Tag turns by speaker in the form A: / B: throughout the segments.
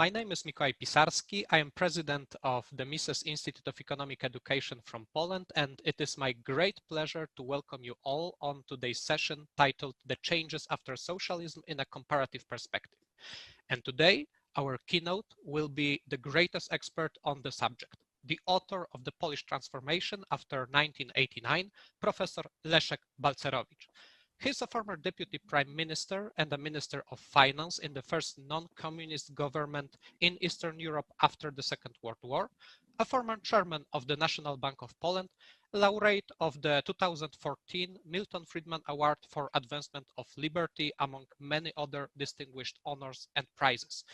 A: My name is Mikołaj Pisarski. I am president of the Mises Institute of Economic Education from Poland, and it is my great pleasure to welcome you all on today's session titled The Changes After Socialism in a Comparative Perspective. And today, our keynote will be the greatest expert on the subject, the author of the Polish Transformation after 1989, Professor Leszek Balcerowicz. He is a former deputy prime minister and a minister of finance in the first non-communist government in Eastern Europe after the Second World War, a former chairman of the National Bank of Poland, laureate of the 2014 Milton Friedman Award for Advancement of Liberty, among many other distinguished honors and prizes.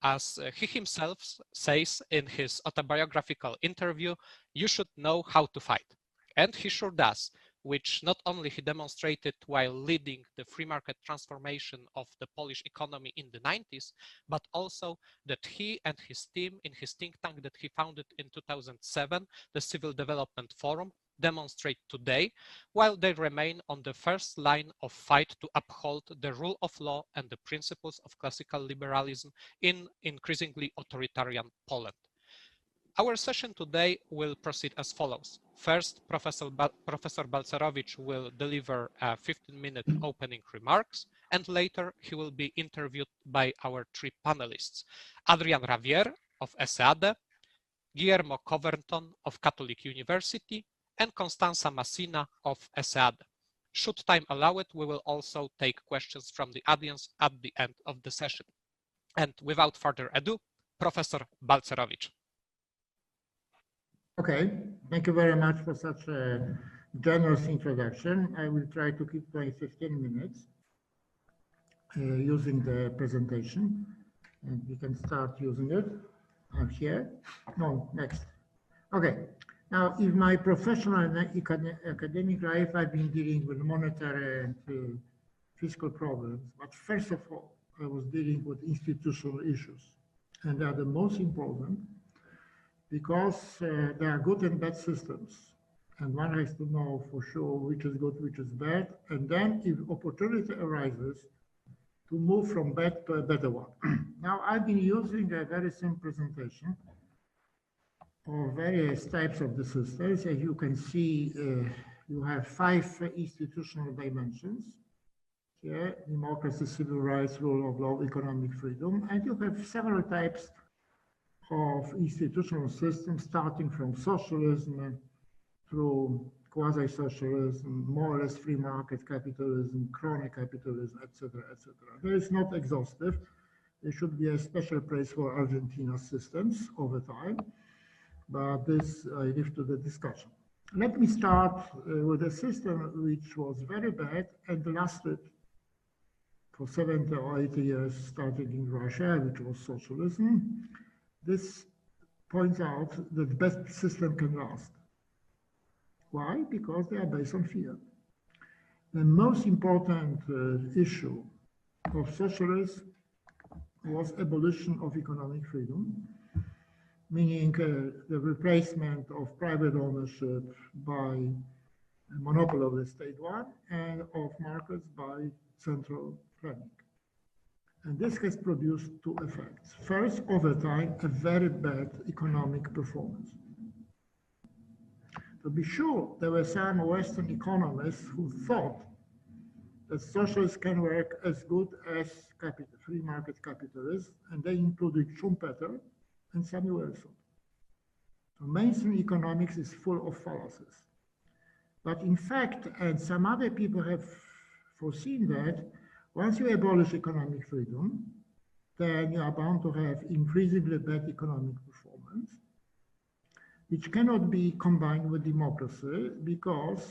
A: As he himself says in his autobiographical interview, "You should know how to fight." And he sure does, which not only he demonstrated while leading the free market transformation of the Polish economy in the 90s, but also that he and his team in his think tank that he founded in 2007, the Civil Development Forum, demonstrate today, while they remain on the first line of fight to uphold the rule of law and the principles of classical liberalism in increasingly authoritarian Poland. Our session today will proceed as follows. First, Professor Balcerowicz will deliver 15-minute opening remarks, and later he will be interviewed by our three panelists, Adrian Ravier of ESEADE, Guillermo Coverton of Catholic University, and Constanza Massina of ESEADE. Should time allow it, we will also take questions from the audience at the end of the session. And without further ado, Professor Balcerowicz.
B: Okay, thank you very much for such a generous introduction. I will try to keep my 15 minutes using the presentation, and we can start using it. I'm here. No, next. Okay, now in my professional and academic life, I've been dealing with monetary and fiscal problems, but first of all, I was dealing with institutional issues, and they are the most important, because there are good and bad systems, and one has to know for sure which is good, which is bad, and then if opportunity arises, to move from bad to a better one. Now, I've been using a very simple presentation of various types of the systems. As you can see, you have 5 institutional dimensions. Here, democracy, civil rights, rule of law, economic freedom, and you have several types of institutional systems, starting from socialism through quasi-socialism, more or less free market capitalism, crony capitalism, etc., etc. There is not exhaustive. There should be a special place for Argentina's systems over time, but this I leave to the discussion. Let me start with a system which was very bad and lasted for 70 or 80 years, starting in Russia, which was socialism. This points out that the best system can last. Why? Because they are based on fear. The most important issue of socialism was abolition of economic freedom, meaning the replacement of private ownership by a monopoly of the state one and of markets by central planning. And this has produced 2 effects. First, over time, a very bad economic performance. To be sure, there were some Western economists who thought that socialists can work as good as free market capitalists, and they included Schumpeter and Samuelson. So mainstream economics is full of fallacies. But in fact, and some other people have foreseen that, once you abolish economic freedom, then you are bound to have increasingly bad economic performance, which cannot be combined with democracy, because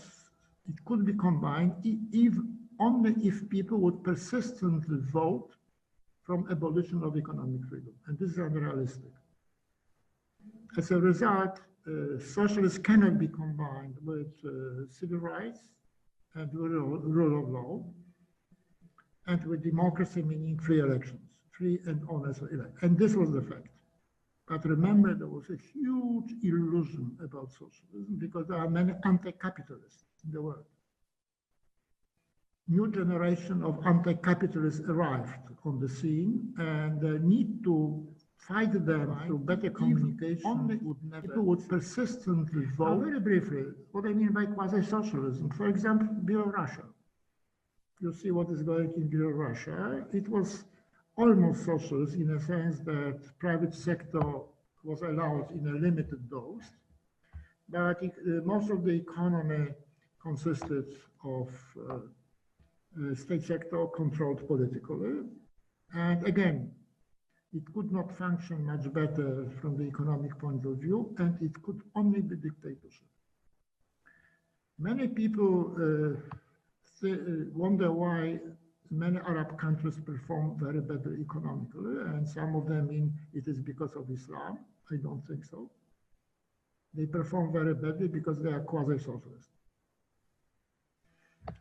B: it could be combined only if people would persistently vote from abolition of economic freedom. And this is unrealistic. As a result, socialism cannot be combined with civil rights and rule of law, and with democracy, meaning free elections, free and honest elections. And this was the fact. But remember, there was a huge illusion about socialism because there are many anti-capitalists in the world. New generation of anti-capitalists arrived on the scene, and the need to fight them through better communication, people would persistently vote. Very briefly, what I mean by quasi-socialism, for example, Belarusia. You see what is going in Belarusia. It was almost socialist in a sense that private sector was allowed in a limited dose, but most of the economy consisted of state sector controlled politically. And again, it could not function much better from the economic point of view, and it could only be dictatorship. Many people wonder why many Arab countries perform very badly economically, and some of them mean it is because of Islam. I don't think so. They perform very badly because they are quasi-socialist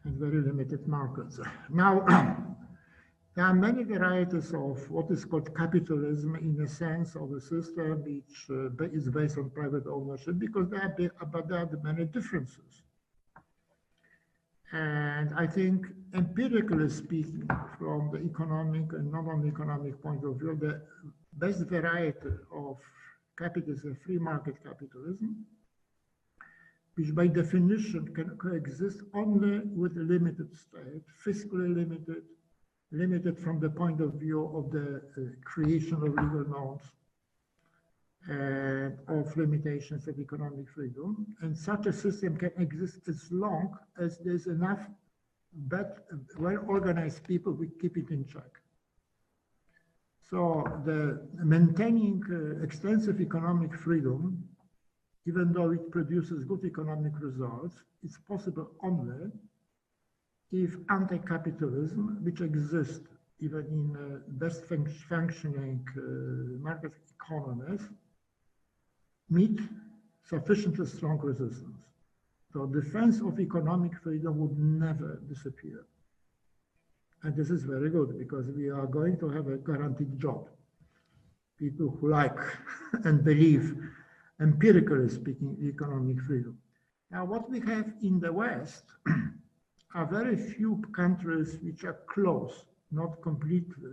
B: and very limited markets. Now, there are many varieties of what is called capitalism in the sense of a system which is based on private ownership, because there are many differences. And I think, empirically speaking, from the economic and non-economic point of view, the best variety of capitalism is free market capitalism, which by definition can coexist only with a limited state, fiscally limited from the point of view of the creation of legal norms and of limitations of economic freedom. And such a system can exist as long as there's enough well-organized people who keep it in check. So the maintaining extensive economic freedom, even though it produces good economic results, is possible only if anti-capitalism, which exists even in best functioning market economies, meet sufficiently strong resistance. So defense of economic freedom would never disappear. And this is very good because we are going to have a guaranteed job. People who like and believe, empirically speaking, economic freedom. Now, what we have in the West are very few countries which are close, not completely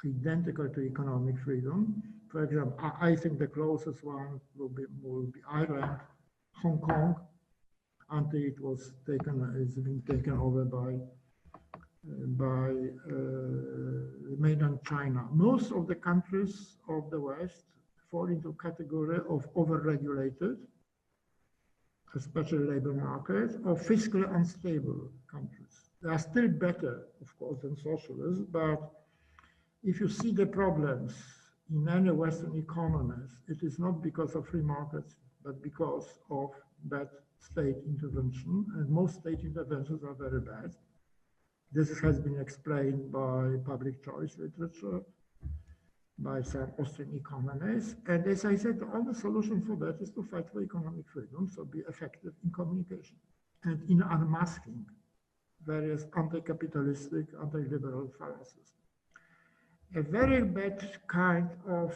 B: identical to economic freedom. For example, I think the closest one will be Ireland, Hong Kong, until it was been taken over by mainland China. Most of the countries of the West fall into category of over-regulated, especially labor markets, or fiscally unstable countries. They are still better, of course, than socialists, but if you see the problems in any Western economies, it is not because of free markets, but because of bad state intervention, and most state interventions are very bad. This has been explained by public choice literature, by some Austrian economists. And as I said, the only solution for that is to fight for economic freedom, so be effective in communication and in unmasking various anti-capitalistic, anti-liberal fallacies. A very bad kind of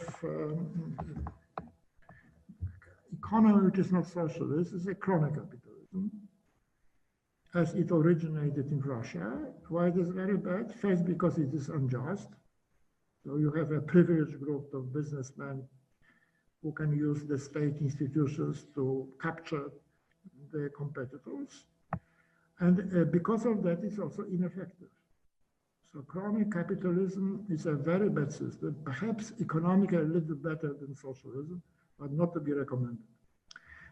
B: economy which is not socialist is a crony capitalism, as it originated in Russia. Why it is very bad? First, because it is unjust. So you have a privileged group of businessmen who can use the state institutions to capture their competitors. And because of that, it's also ineffective. So crony capitalism is a very bad system, perhaps economically a little better than socialism, but not to be recommended.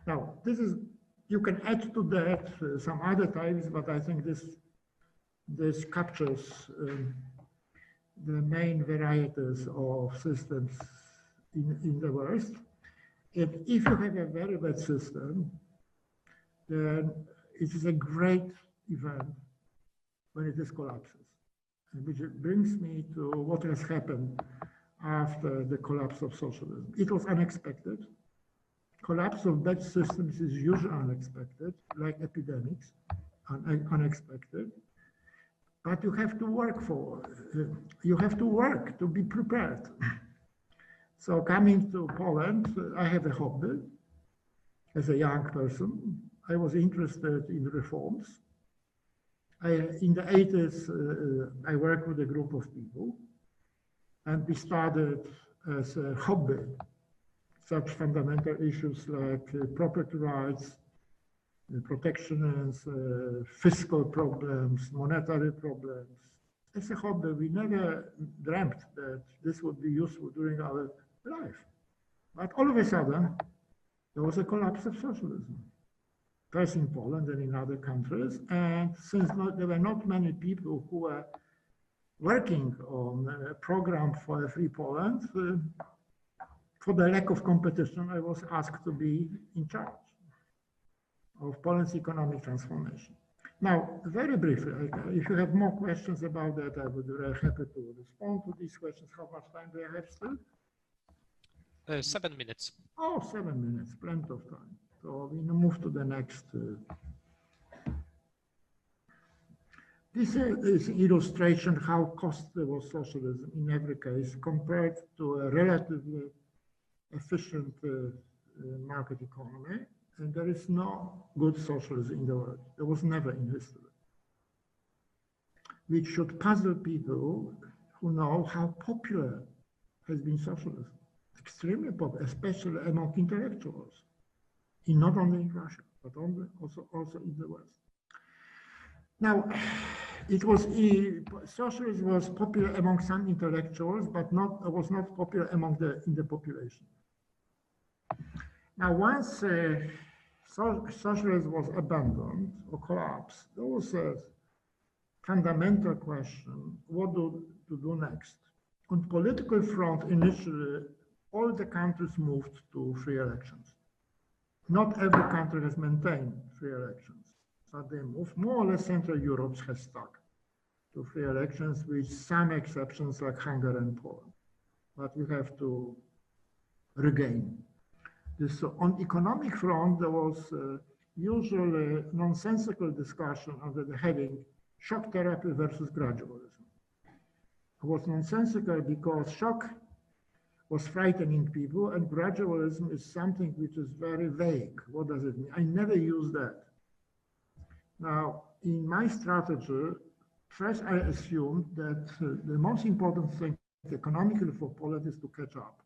B: Now, you can add to that some other types, but I think this captures the main varieties of systems in the West. And if you have a very bad system, then it is a great event when it is collapses. Which brings me to what has happened after the collapse of socialism. It was unexpected. Collapse of bad systems is usually unexpected, like epidemics, unexpected. But you have to work to be prepared. So coming to Poland, I have a hobby. As a young person, I was interested in reforms. In the 80s, I worked with a group of people, and we started as a hobby such fundamental issues like property rights, protectionism, fiscal problems, monetary problems. As a hobby, we never dreamt that this would be useful during our life. But all of a sudden, there was a collapse of socialism, first in Poland and in other countries. And since there were not many people who were working on a program for a free Poland, for the lack of competition, I was asked to be in charge of Poland's economic transformation. Now, very briefly, if you have more questions about that, I would be very happy to respond to these questions. How much time do I have still?
A: 7 minutes.
B: Oh, 7 minutes, plenty of time. So we move to the next. This is illustration how costly was socialism in every case compared to a relatively efficient market economy. And there is no good socialism in the world. There was never in history. Which should puzzle people who know how popular has been socialism. Extremely popular, especially among intellectuals, not only in Russia, but also in the West. Now, socialism was popular among some intellectuals, but was not popular in the population. Now, once socialism was abandoned or collapsed, there was a fundamental question: what to do next? On political front, initially, all the countries moved to free elections. Not every country has maintained free elections, but they moved. More or less, Central Europe has stuck to free elections, with some exceptions like Hungary and Poland. But we have to regain this. So on economic front, there was usually nonsensical discussion under the heading shock therapy versus gradualism. It was nonsensical because shock was frightening people, and gradualism is something which is very vague. What does it mean? I never use that. Now, in my strategy, first I assumed that the most important thing economically for Poland is to catch up.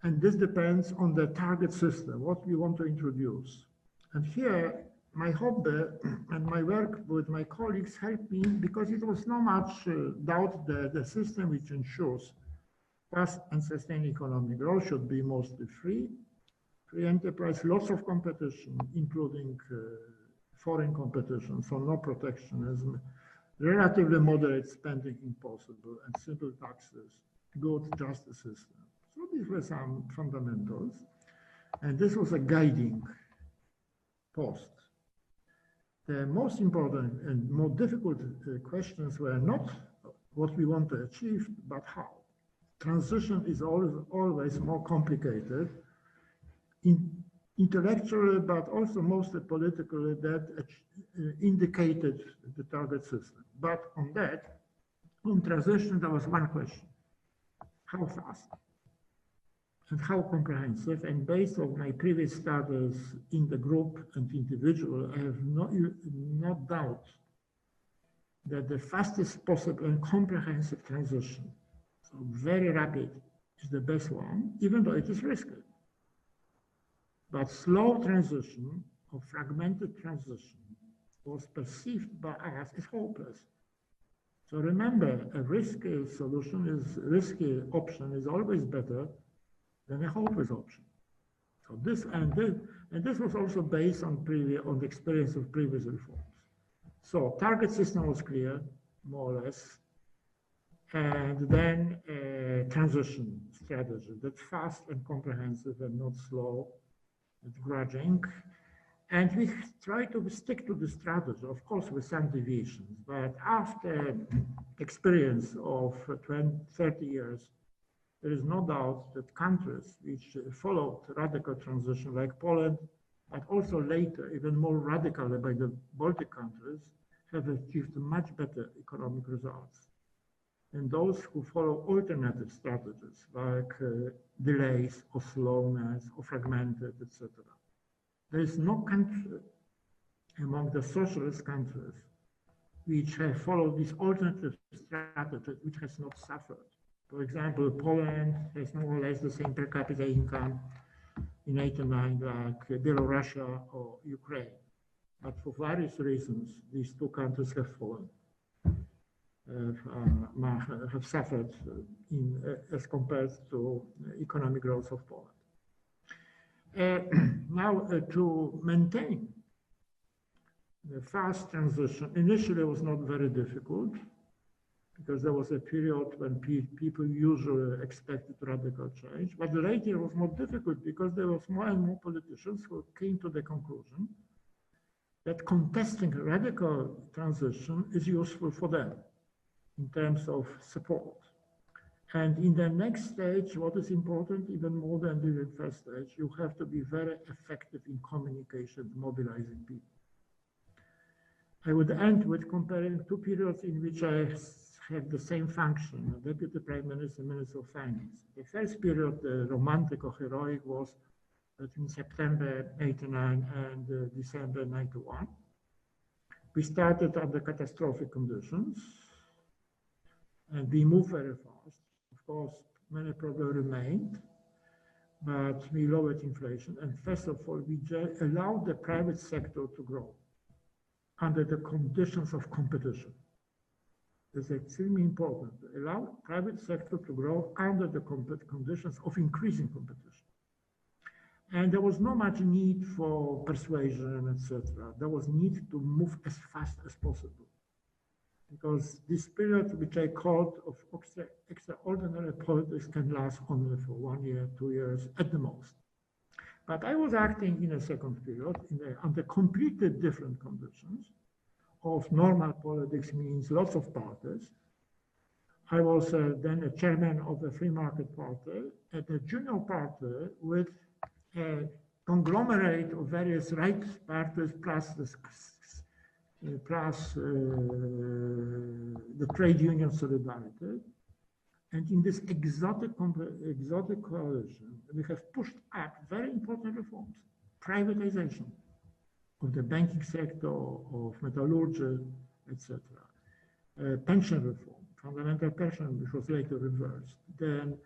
B: And this depends on the target system, what we want to introduce. And here, my hobby and my work with my colleagues helped me, because it was not much doubt that the system which ensures fast and sustained economic growth should be mostly free enterprise, lots of competition, including foreign competition, so no protectionism, relatively moderate spending impossible, and simple taxes, good justice system. So these were some fundamentals, and this was a guiding post. The most important and more difficult questions were not what we want to achieve, but how. Transition is always more complicated, intellectually, but also mostly politically, that indicated the target system. But on transition, there was one question: how fast and how comprehensive? And based on my previous studies in the group and individual, I have no doubt that the fastest possible and comprehensive transition, so very rapid, is the best one, even though it is risky. But slow transition or fragmented transition was perceived by us as hopeless. So remember, a risky option is always better than a hopeless option. So this was also based on the experience of previous reforms. So target system was clear, more or less, and then a transition strategy that's fast and comprehensive and not slow, it's grudging. And we try to stick to the strategy, of course, with some deviations. But after experience of 30 years, there is no doubt that countries which followed radical transition, like Poland, but also later, even more radically by the Baltic countries, have achieved much better economic results. And those who follow alternative strategies, like delays or slowness or fragmented, etc. There is no country among the socialist countries which have followed this alternative strategy which has not suffered. For example, Poland has more or less the same per capita income in 89 like Belarus or Ukraine. But for various reasons, these two countries have fallen, have suffered as compared to economic growth of Poland. Now, to maintain the fast transition, initially it was not very difficult because there was a period when people usually expected radical change, but later it was more difficult because there was more and more politicians who came to the conclusion that contesting radical transition is useful for them in terms of support. And in the next stage, what is important, even more than the first stage, you have to be very effective in communication, mobilizing people. I would end with comparing two periods in which I had the same function, Deputy Prime Minister, Minister of Finance. The first period, the romantic or heroic, was between September 89 and December 91. We started under catastrophic conditions and we moved very fast. Of course, many problems remained, but we lowered inflation. And first of all, we allowed the private sector to grow under the conditions of competition. It's extremely important to allow private sector to grow under the conditions of increasing competition. And there was not much need for persuasion, etc. There was need to move as fast as possible. Because this period, which I called of extraordinary politics, can last only for 1 year, 2 years at the most. But I was acting in a second period under completely different conditions of normal politics, means lots of parties. I was then a chairman of a free market party at a junior party with a conglomerate of various right parties plus the trade union solidarity. And in this exotic coalition, we have pushed up very important reforms, privatization of the banking sector, of metallurgy, etc. Pension reform, fundamental pension, which was later reversed. Then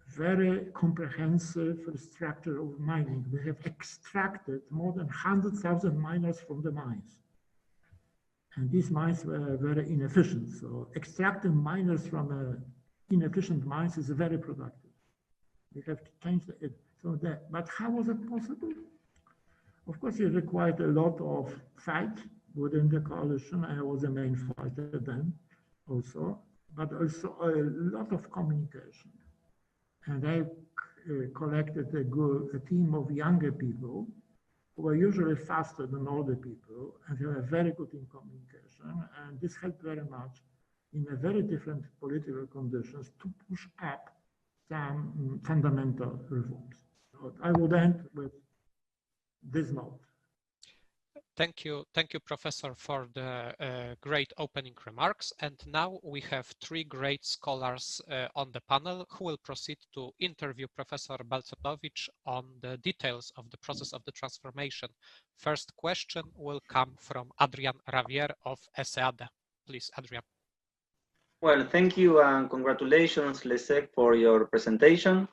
B: very comprehensive restructure of mining. We have extracted more than 100,000 miners from the mines. And these mines were very inefficient. So extracting miners from inefficient mines is very productive. We have to change it. But how was it possible? Of course, it required a lot of fight within the coalition. I was the main fighter then also, but also a lot of communication. And I collected a team of younger people who were usually faster than older people, and they were very good in communication. And this helped very much in a very different political conditions to push up some fundamental reforms. So I would end with this note.
A: Thank you, Professor, for the great opening remarks. And now we have three great scholars on the panel who will proceed to interview Professor Balcerowicz on the details of the process of the transformation. First question will come from Adrian Ravier of ESEADE. Please, Adrian.
C: Well, thank you and congratulations, Leszek, for your presentation.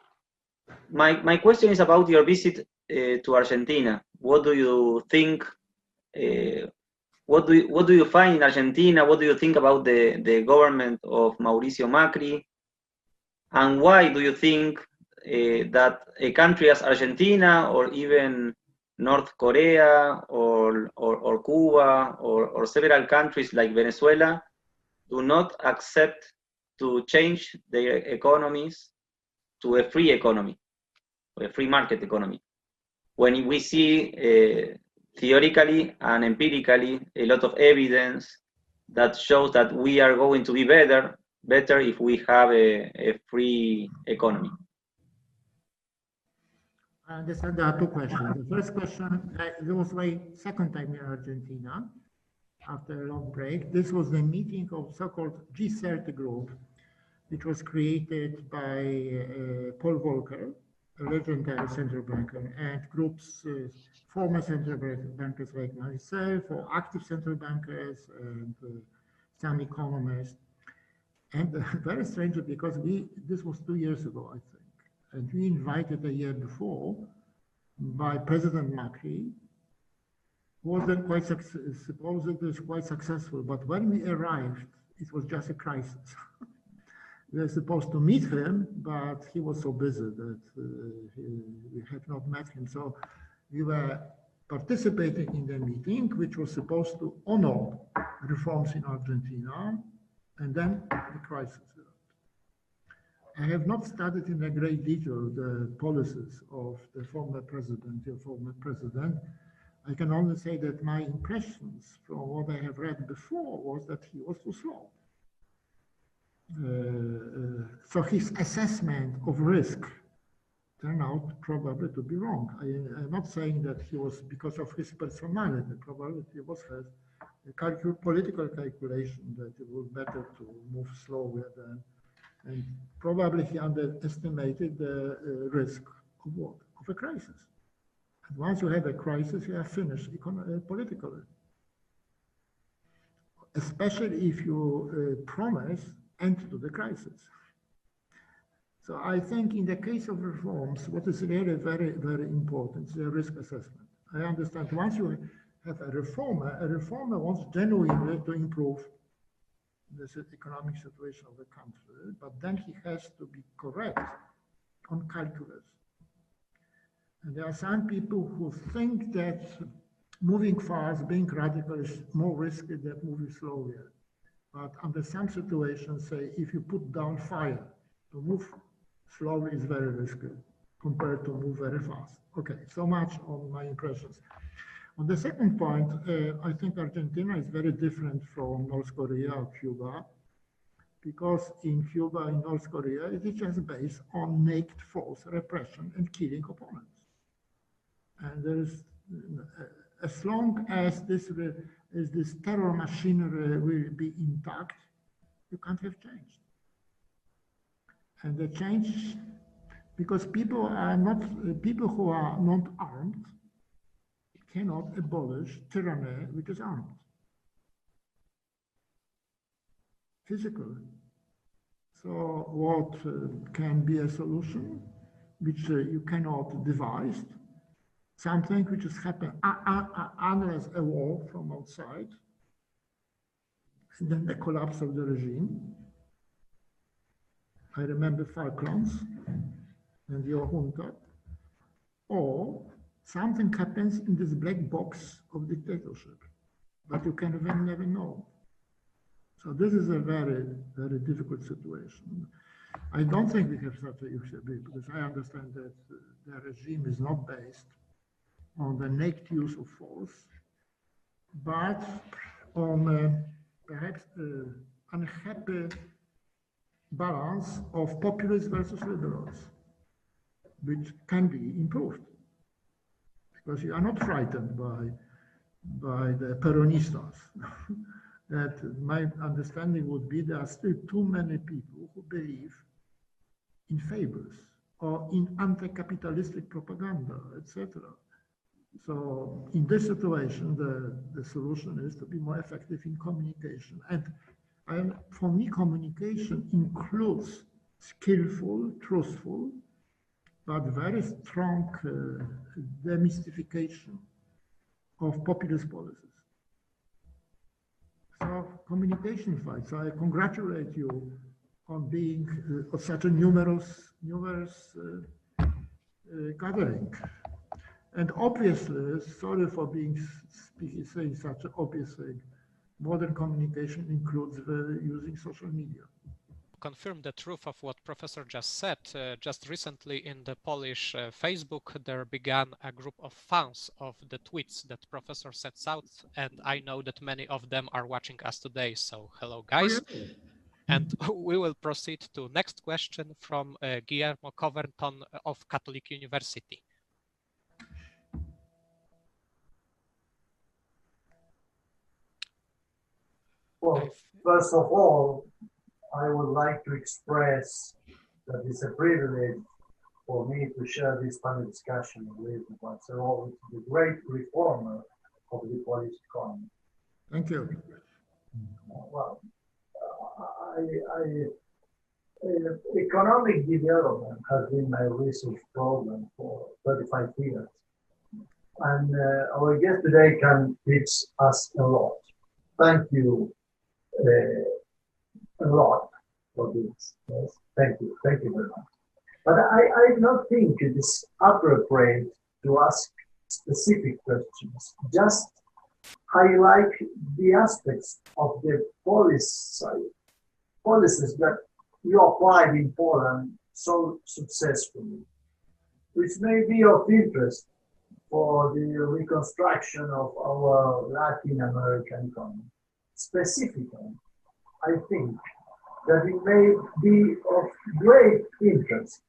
C: My question is about your visit to Argentina. What do you think? What do you find in Argentina? What do you think about the government of Mauricio Macri? And why do you think that a country as Argentina, or even North Korea, or Cuba, or several countries like Venezuela, do not accept to change their economies to a free economy, or a free market economy? When we see theoretically and empirically a lot of evidence that shows that we are going to be better if we have a free economy.
B: I understand there are two questions. The first question, this was my second time in Argentina after a long break. This was the meeting of so-called G30 group, which was created by Paul Volcker, a legendary central banker, and groups, former central bankers like myself, or active central bankers, and some economists. And very strangely, because this was 2 years ago, I think, and we invited a year before by President Macri, was then supposedly quite successful. But when we arrived, it was just a crisis. We were supposed to meet him, but he was so busy that we had not met him. So we were participating in the meeting, which was supposed to honor reforms in Argentina, and then the crisis. I have not studied in a great detail the policies of the former president. I can only say that my impressions from what I have read before was that he was too slow. So his assessment of risk turned out probably to be wrong. I'm not saying that he was because of his personality, probably it was his political calculation that it was better to move slowly than, and probably he underestimated the risk of what? Of a crisis. And once you have a crisis, you are finished politically. Especially if you promise end to the crisis. So I think in the case of reforms, what is really very, very important is the risk assessment. I understand once you have a reformer wants genuinely to improve the economic situation of the country, but then he has to be correct on calculus. And there are some people who think that moving fast, being radical is more risky than moving slowly. But under some situations, say, if you put down fire, to move slowly is very risky compared to move very fast. Okay, so much on my impressions. On the second point, I think Argentina is very different from North Korea or Cuba, because in Cuba and North Korea, it is just based on naked force, repression, and killing opponents. And there is, as long as this terror machinery will be intact, you can't have change. And the change, because people who are not armed cannot abolish tyranny which is armed. Physically. So what can be a solution which you cannot devise? Something which is happening unless a war from outside, and then the collapse of the regime. I remember Falklands and the junta, or something happens in this black box of dictatorship, but you can never know. So this is a very, very difficult situation. I don't think we have such a issue because I understand that the regime is not based on the naked use of force, but on perhaps unhappy balance of populists versus liberals, which can be improved. Because you are not frightened by the Peronistas. That my understanding would be there are still too many people who believe in fables or in anti-capitalistic propaganda, etc. So in this situation, the solution is to be more effective in communication. And for me, communication includes skillful, truthful, but very strong demystification of populist policies. So communication fight. So I congratulate you on being of such a numerous gathering. And obviously, sorry for saying such an obvious thing, modern communication includes using social media.
A: Confirm the truth of what Professor just said. Just recently in the Polish Facebook, there began a group of fans of the tweets that Professor sets out, and I know that many of them are watching us today. So hello, guys.
B: Oh, yeah.
A: And we will proceed to next question from Guillermo Coverton of Catholic University.
D: Well, first of all, I would like to express that it's a privilege for me to share this panel discussion with Marcelo, the great reformer of the Polish economy.
B: Thank you.
D: Well, Economic development has been my research program for 35 years. And our guest today can teach us a lot. Thank you a lot for this. Yes, thank you very much. But I don't think it is appropriate to ask specific questions. Just highlight the aspects of the policies that you applied in Poland so successfully, which may be of interest for the reconstruction of our Latin American economy. Specifically, I think that it may be of great interest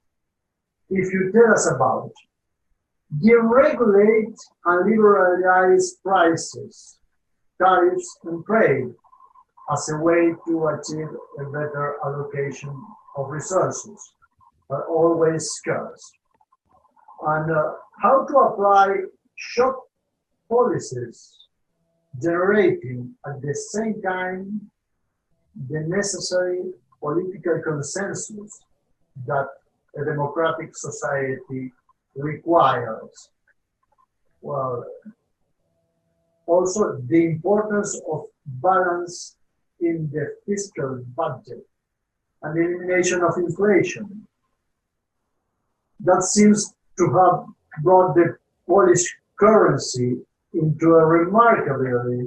D: if you tell us about deregulate and liberalize prices, tariffs, and trade as a way to achieve a better allocation of resources, but always scarce. And how to apply shock policies, generating at the same time the necessary political consensus that a democratic society requires. Well, also the importance of balance in the fiscal budget and the elimination of inflation. That seems to have brought the Polish currency into a remarkably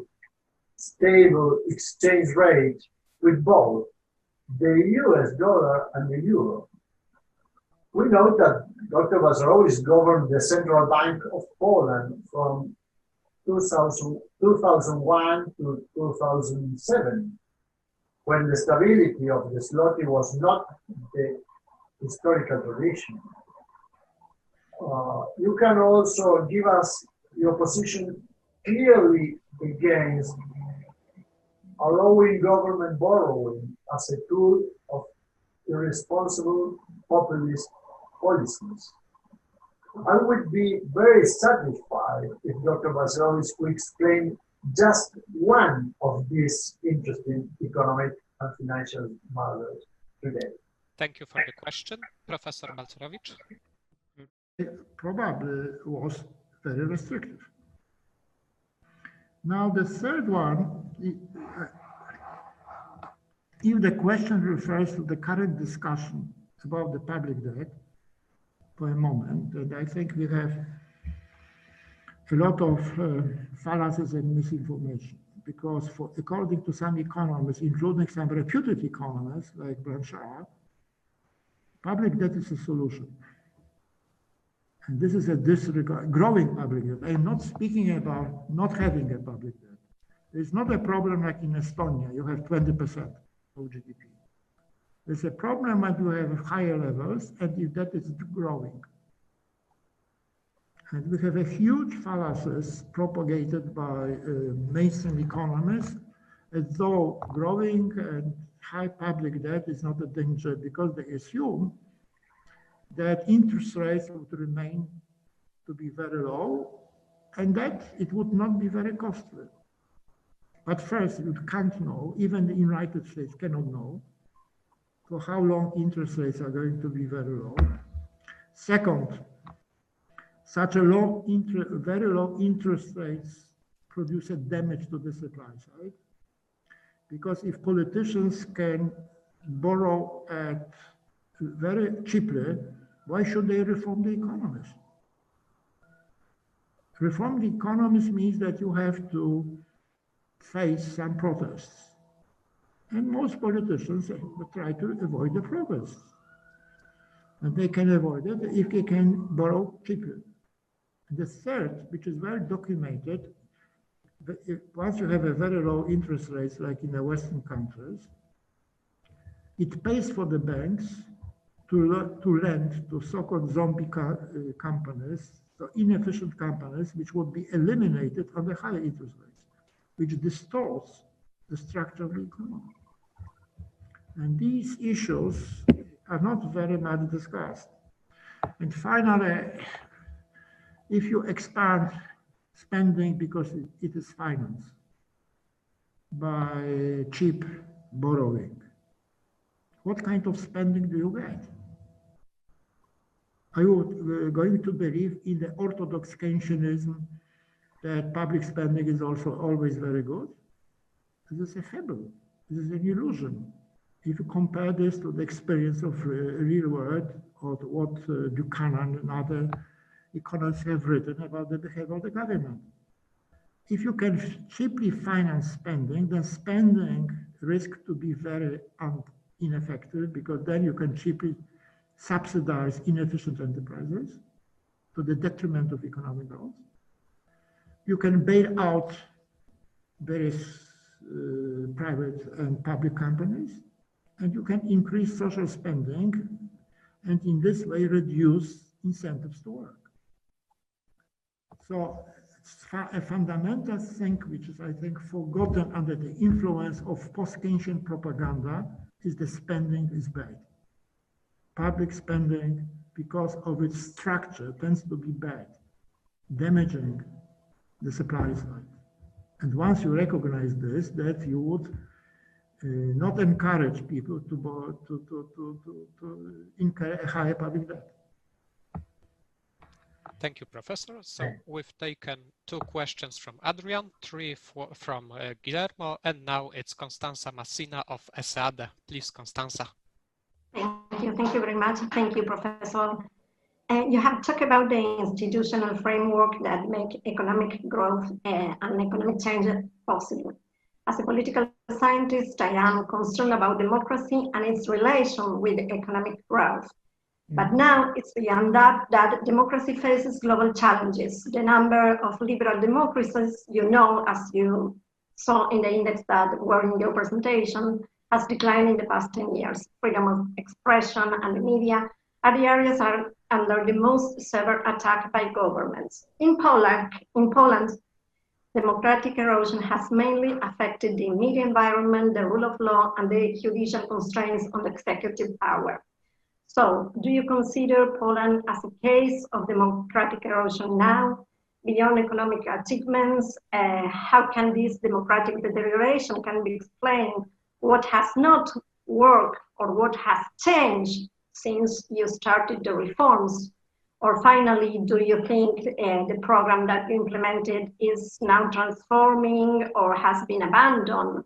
D: stable exchange rate with both the US dollar and the euro. We know that Dr. Balcerowicz governed the Central Bank of Poland from 2001 to 2007, when the stability of the zloty was not the historical tradition. You can also give us your position clearly against allowing government borrowing as a tool of irresponsible populist policies. I would be very satisfied if Dr. Balcerowicz could explain just one of these interesting economic and financial matters today.
A: Thank you for the question. Professor Balcerowicz.
B: It probably was very restrictive. Now the third one, if the question refers to the current discussion about the public debt for a moment, and I think we have a lot of fallacies and misinformation, because according to some economists, including some reputed economists like Blanchard, public debt is a solution. And this is a disregard, growing public debt. I am not speaking about not having a public debt. It's not a problem like in Estonia, you have 20% of GDP. There's a problem when you have higher levels and if that is growing. And we have a huge fallacies propagated by mainstream economists as though growing and high public debt is not a danger because they assume that interest rates would remain to be very low and that it would not be very costly. But first, you can't know, even the United States cannot know for how long interest rates are going to be very low. Second, such a very low interest rates produce a damage to the supply side. Because if politicians can borrow at very cheaply, why should they reform the economies? Reform the economies means that you have to face some protests. And most politicians try to avoid the protests. And they can avoid it if they can borrow cheaply. The third, which is well documented, once you have a very low interest rates like in the Western countries, it pays for the banks to lend to so-called zombie companies, so inefficient companies, which would be eliminated on the higher interest rates, which distorts the structure of the economy. And these issues are not very much discussed. And finally, if you expand spending because it is financed by cheap borrowing, what kind of spending do you get? Are you going to believe in the orthodox Keynesianism that public spending is also always very good? This is a fable. This is an illusion. If you compare this to the experience of real world, or what Buchanan and other economists have written about the behavior of the government. If you can cheaply finance spending, then spending risks to be very ineffective, because then you can cheaply subsidize inefficient enterprises to the detriment of economic growth. You can bail out various private and public companies, and you can increase social spending, and in this way reduce incentives to work. So a fundamental thing which is, I think, forgotten under the influence of post-Keynesian propaganda is the spending is bad. Public spending, because of its structure, tends to be bad, damaging the supply side. And once you recognize this, that you would not encourage people to incur a higher public debt.
A: Thank you, Professor. So we've taken 2 questions from Adrian, 3 from Guillermo, and now it's Constanza Massina of ESADE. Please, Constanza.
E: Thank you very much. Thank you, Professor. You have talked about the institutional framework that make economic growth and economic change possible. As a political scientist, I am concerned about democracy and its relation with economic growth. But now it's beyond that democracy faces global challenges. The number of liberal democracies, you know, as you saw in the index that were in your presentation, has declined in the past 10 years. Freedom of expression and the media are the areas are under the most severe attack by governments. In Poland, democratic erosion has mainly affected the media environment, the rule of law, and the judicial constraints on the executive power. So, do you consider Poland as a case of democratic erosion now? Beyond economic achievements, how can this democratic deterioration can be explained? What has not worked or what has changed since you started the reforms? Or finally, do you think the program that you implemented is now transforming or has been abandoned,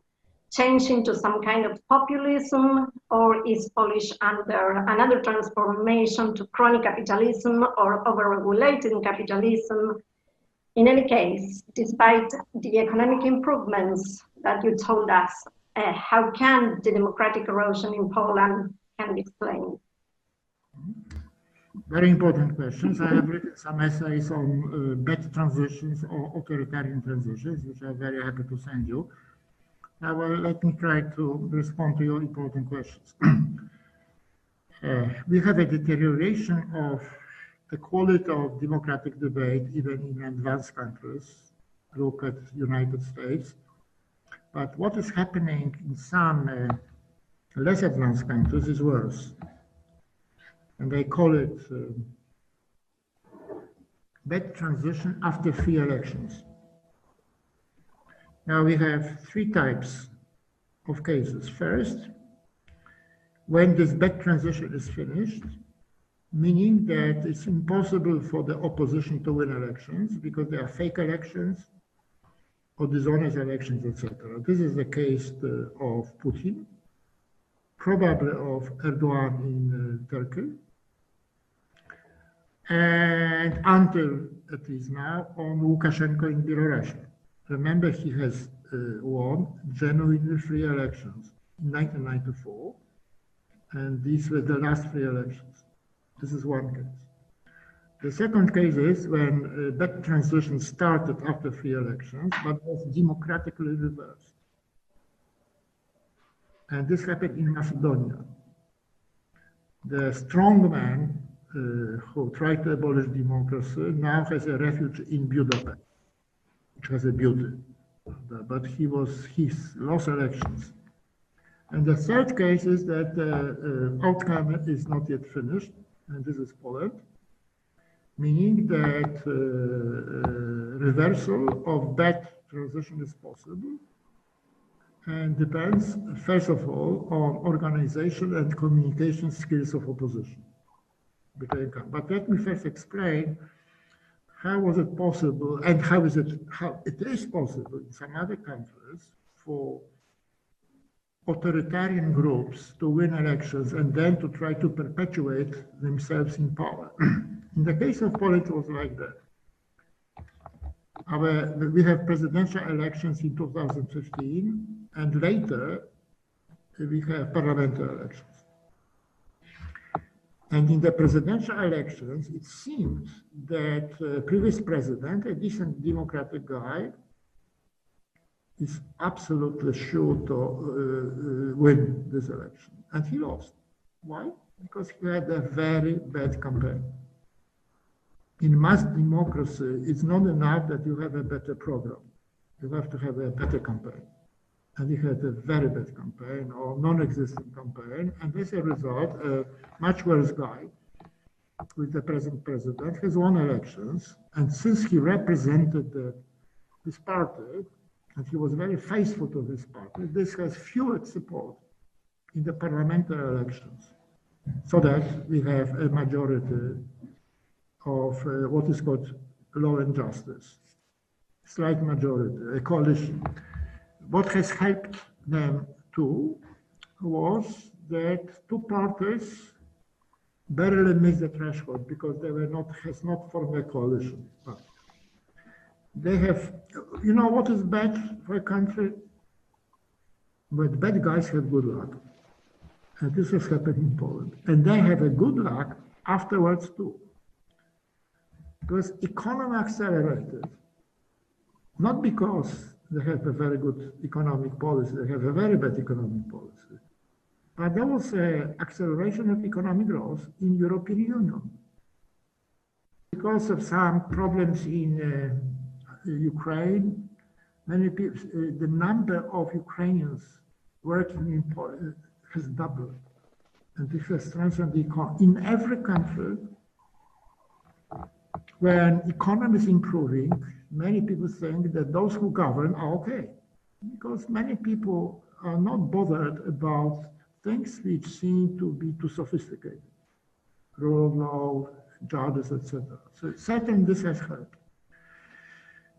E: changing to some kind of populism, or is Polish under another transformation to crony capitalism or overregulated capitalism? In any case, despite the economic improvements that you told us, how can the democratic erosion in Poland can be explained?
B: Very important questions. I have written some essays on bad transitions or authoritarian transitions, which I'm very happy to send you. Now, well, let me try to respond to your important questions. We have a deterioration of the quality of democratic debate, even in advanced countries. Look at United States. But what is happening in some less advanced countries is worse. And they call it bad transition after free elections. Now we have 3 types of cases. First, when this bad transition is finished, meaning that it's impossible for the opposition to win elections because they are fake elections or dishonest elections, etc. This is the case of Putin, probably of Erdogan in Turkey, and until at least now on Lukashenko in Belarus. Remember, he has won genuinely free elections in 1994, and these were the last free elections. This is one case. The second case is when that transition started after free elections, but was democratically reversed. And this happened in Macedonia. The strong man who tried to abolish democracy now has a refuge in Budapest, which has a beauty, but he lost elections. And the third case is that the outcome is not yet finished, and this is Poland, meaning that reversal of bad transition is possible, and depends, first of all, on organization and communication skills of opposition. But let me first explain how was it possible and how it is possible in some other countries for authoritarian groups to win elections and then to try to perpetuate themselves in power. In the case of Poland, it was like that. We have presidential elections in 2015, and later we have parliamentary elections. And in the presidential elections, it seems that previous president, a decent democratic guy, is absolutely sure to win this election. And he lost. Why? Because he had a very bad campaign. In mass democracy, it's not enough that you have a better program. You have to have a better campaign. And he had a very bad campaign or non-existent campaign. And as a result, a much worse guy with the present president has won elections. And since he represented his party, and he was very faithful to his party, this has fueled support in the parliamentary elections, so that we have a majority of what is called law and justice, slight majority, a coalition. What has helped them too was that two parties barely missed the threshold because they were has not formed a coalition. But they have, you know what is bad for a country? But bad guys have good luck. And this has happened in Poland. And they have a good luck afterwards too. Because economy accelerated, not because they have a very good economic policy, they have a very bad economic policy, but there was an acceleration of economic growth in European Union. Because of some problems in Ukraine, many people, the number of Ukrainians working in Poland has doubled. And this has strengthened the economy. In every country, when economy is improving, many people think that those who govern are okay. Because many people are not bothered about things which seem to be too sophisticated. Rule of law, judges, etc. So certainly this has helped.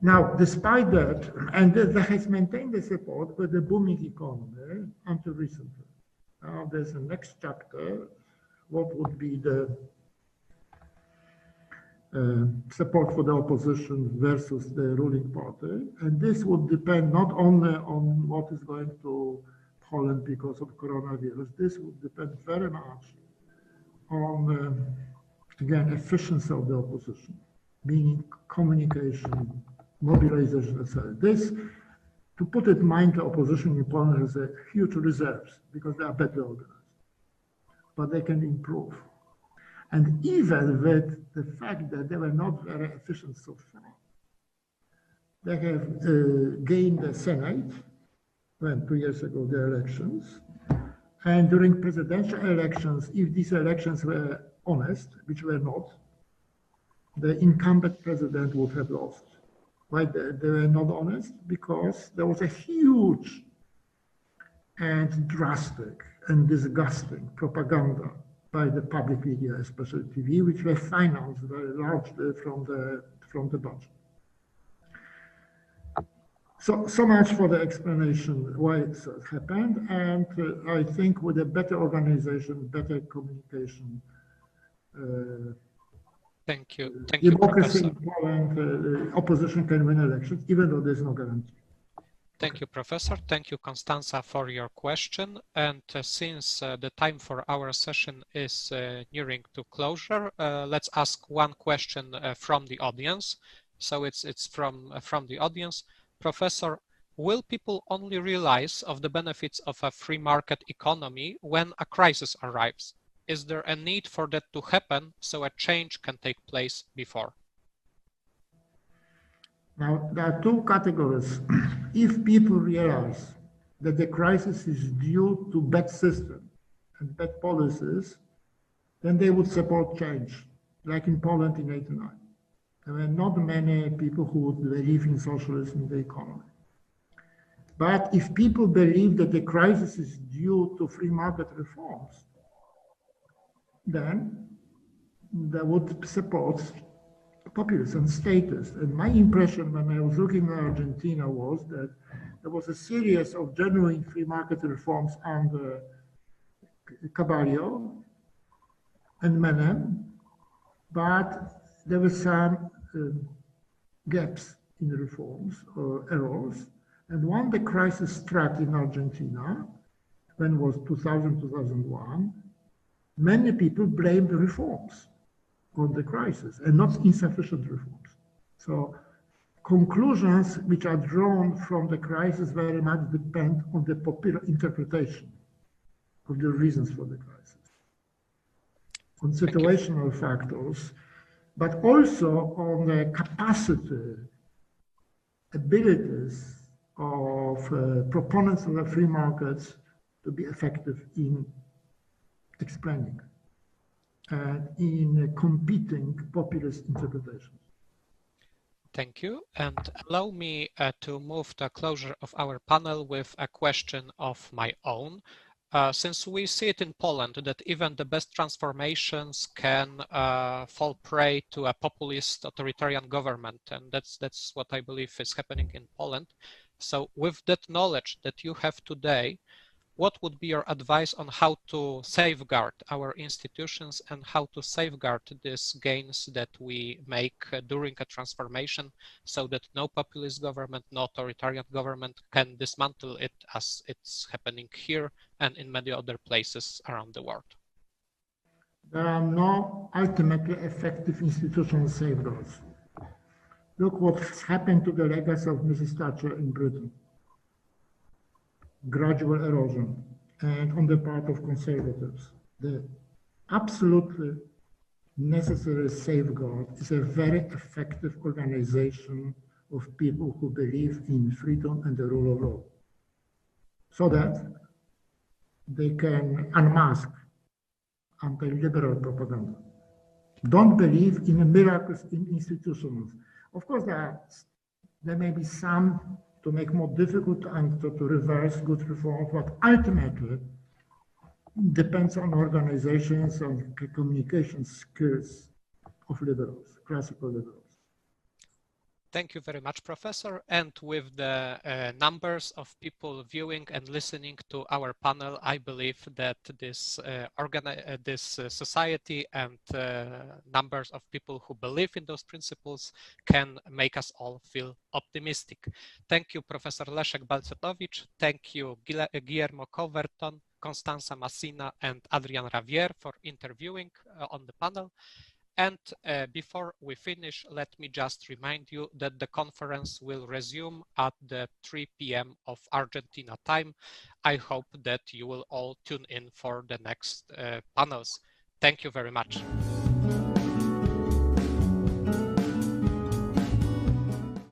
B: Now, despite that, and that has maintained the support for the booming economy until recently. Now there's a next chapter, what would be the support for the opposition versus the ruling party. And this would depend not only on what is going to Poland because of coronavirus, this would depend very much on, again, efficiency of the opposition, meaning communication, mobilization, etc. This, to put it in mind, the opposition in Poland has a huge reserves because they are better organized, but they can improve. And even with the fact that they were not very efficient so far, they have gained the Senate, when 2 years ago the elections, and during presidential elections, if these elections were honest, which were not, the incumbent president would have lost. Why they were not honest? Because there was a huge and drastic and disgusting propaganda by the public media, especially TV, which were financed very largely from the budget. So much for the explanation why it happened, and I think with a better organization, better communication,
A: Thank you,
B: democracy
A: Professor.
B: in Poland, opposition can win elections, even though there's no guarantee.
A: Thank you, Professor. Thank you, Constanza, for your question. And since the time for our session is nearing to closure, let's ask one question from the audience. So it's from the audience. Professor, will people only realize of the benefits of a free market economy when a crisis arrives? Is there a need for that to happen so a change can take place before?
B: Now, there are two categories. If people realize that the crisis is due to bad system and bad policies, then they would support change, like in Poland in '89. There were not many people who would believe in socialism in the economy. But if people believe that the crisis is due to free market reforms, then they would support populism status. And my impression when I was looking at Argentina was that there was a series of genuine free market reforms under Caballo and Menem, but there were some gaps in reforms or errors. And when the crisis struck in Argentina, when it was 2000, 2001, many people blamed the reforms on the crisis and not insufficient reforms. So conclusions which are drawn from the crisis very much depend on the popular interpretation of the reasons for the crisis, on situational factors, but also on the capacity, abilities of proponents of the free markets to be effective in explaining and in competing populist interpretations.
A: Thank you. And allow me to move to a closure of our panel with a question of my own. Since we see it in Poland that even the best transformations can fall prey to a populist authoritarian government, and that's what I believe is happening in Poland. So with that knowledge that you have today, what would be your advice on how to safeguard our institutions and how to safeguard these gains that we make during a transformation so that no populist government, no authoritarian government can dismantle it as it's happening here and in many other places around the world?
B: There are no ultimately effective institutional safeguards. Look what's happened to the legacy of Mrs. Thatcher in Britain. Gradual erosion, and on the part of conservatives. The absolutely necessary safeguard is a very effective organization of people who believe in freedom and the rule of law, so that they can unmask anti-liberal propaganda. Don't believe in miracles in institutions. Of course, there may be some to make more difficult and to reverse good reforms, but ultimately depends on organizations and communication skills of liberals, classical liberals.
A: Thank you very much, Professor. And with the numbers of people viewing and listening to our panel, I believe that this society and numbers of people who believe in those principles can make us all feel optimistic. Thank you, Professor Leszek Balcerowicz. Thank you, Guillermo Coverton, Constanza Massina, and Adrian Ravier for interviewing on the panel. And before we finish, let me just remind you that the conference will resume at the 3 p.m. of Argentina time. I hope that you will all tune in for the next panels. Thank you very much.